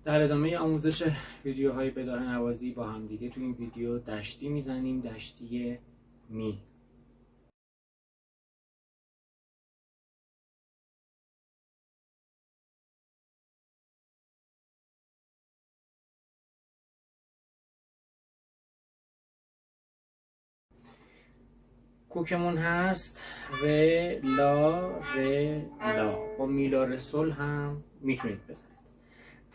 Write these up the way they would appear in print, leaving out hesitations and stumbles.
در ادامه آموزش ویدیوهای بداهه نوازی با هم دیگه تو این ویدیو دشتی میزنیم، دشتی می. کوکمون هست ر لا ر لا، با می لا ر سل هم میتونید بزنید.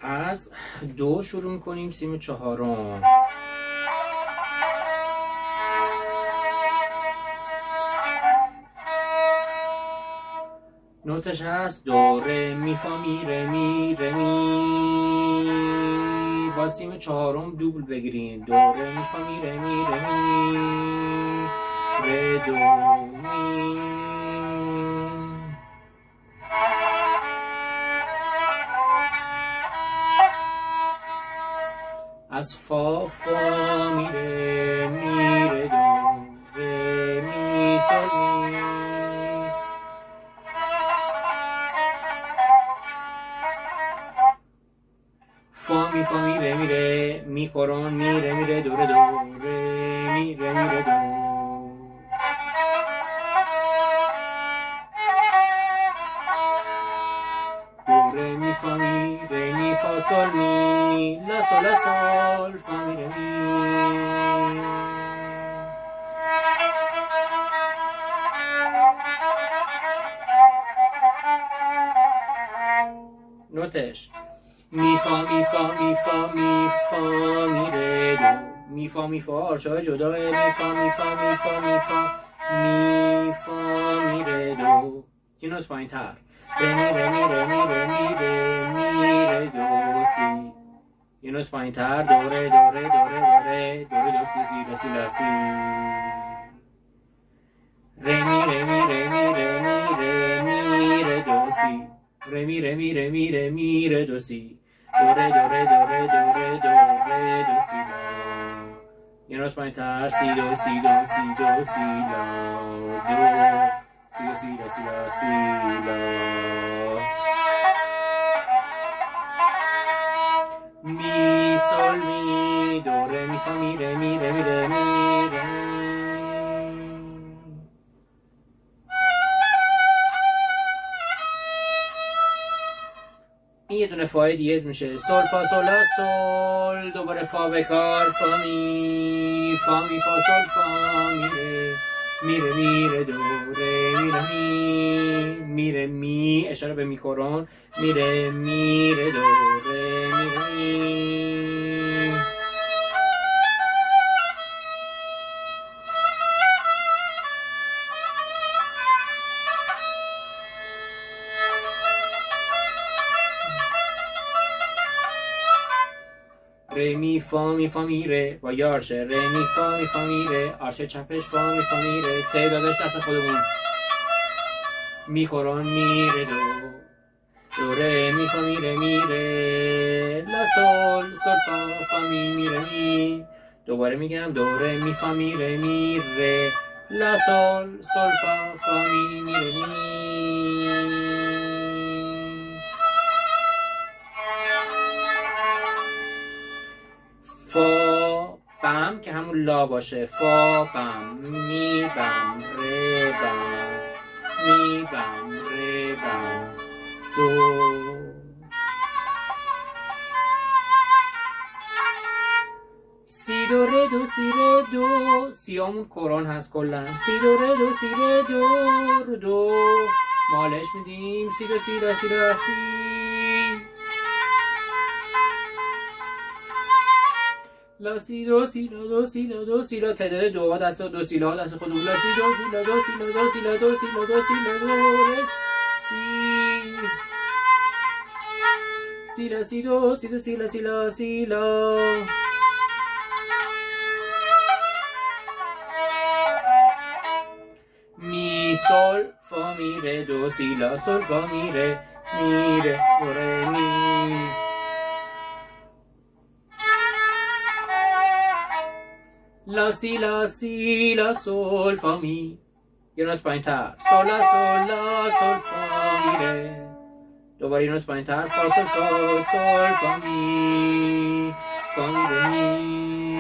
از دو شروع میکنیم، سیم چهارم، نوتش هست دو ر می فا می ر می ر می، با سیم چهارم دوبل بگیرین، دو ر می فا می ر می ر می ر دو می. از فا فا می ره می ره دو ره می سل می، فا می فا می ره می ره می قرآن می ره می ره دو ره دو ره می ره می ره دو، دو ره می فا می ره می فا سل می لا سل فا می ره می. نوتش می فا می فا می فا می فا می ره دو، می فا می فا آرچه‌های جداه، می فا می فا می فا می فا می فا می ره دو، یه نوت پایین تر، ره می ره می ره می ره می ره می ره دو سی، یه نوت پایین تر، دو ره دو ره دو ره دو ره دو ره دو سی سی لا سی لا سی، ره می ره می ره می ره می ره می ره دو سی، ره می ره می ره می ره می ره دو سی، دو ره دو ره دو ره دو ره دو ره دو سی لا، یه نوت پایین تر، سی دو سی دو سی دو سی لا دو سی دو سی لا سی لا سی لا. می سل می دو ره می فا می ره می ره می ره می ره. این یه دونه فای دیز میشه، سل فا سل لا سل، دوباره فا بکار، فا می فا می فا سل فا می ره می ره دو ره می ره می ره می، اشاره به میکرون، می ره می ره دو ره می ره می. ره می فا می ره با یه آرشه، ره می فا می ره، آرشه چپش فا می ره، تعدادش دست خودمون، می قرآن می ره دو دو ره می فا می ره لا سل فا می ره می، دوباره میگم دو ره می فا می ره لا سل فا می ره می. فا بم که همون لا باشه، فا بم می بم ره بم می بم ره بم دو، سی دو ره دو سی ره دو، سیامون قرآن هست کلن، سی دو ره دو سی ره دو رو دو، مالش میدیم، سی دو سی لا سی لا سی، لا سی دو سی لا دو سی لا دو سی لا، تعداد دو دست دو سی لا دست خودمون، لا سی دو سی لا دو سی لا دو سی لا دو سی لا دو سی لا دو رس سی لا سی دو سی دو سی لا سی لا سی لا. می سل فا می ره دو سی لا سل فا می ره دو ره می، لا سی لا سی لا سل فا می، یه نوت پایین تر، سل لا سل فا می ره دوباره این نوت پایین تر، فا سل فا سل فا می فا می ره می.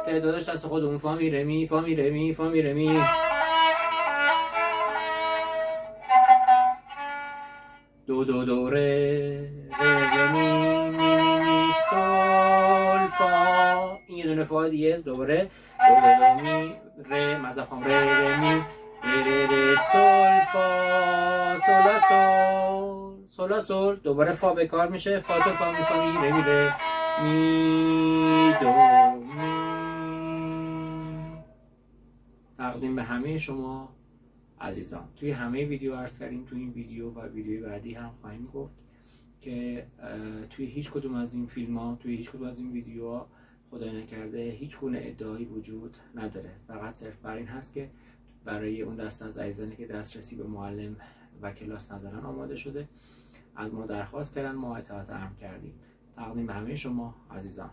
تعدادش دست خودمون، فا می ره می فا می ره می فا می ره می. دو دو دو ره ره می می می می سل فا. این یه دونه فا دیگه، دوباره دو دو دو می ره مذهب خواهم ره ره می ره ره سل فا سل سل سل سل. دوباره فا به کار میشه، فا سل فا می فا می ره می ره می دو می. تقدیم به همه شما عزیزان. توی همه ویدیو عرض کردیم، توی این ویدیو و ویدیوی بعدی هم خواهیم گفت که توی هیچ کدوم از این فیلم ها، توی هیچ کدوم از این ویدیوها خدای نکرده هیچ گونه ادعایی وجود نداره. فقط صرف بر این هست که برای اون دسته از عزیزانی که دسترسی به معلم و کلاس ندارن آماده شده، از ما درخواست کردن، ما اطاعت امر کردیم. تقدیم به همه شما عزیزان.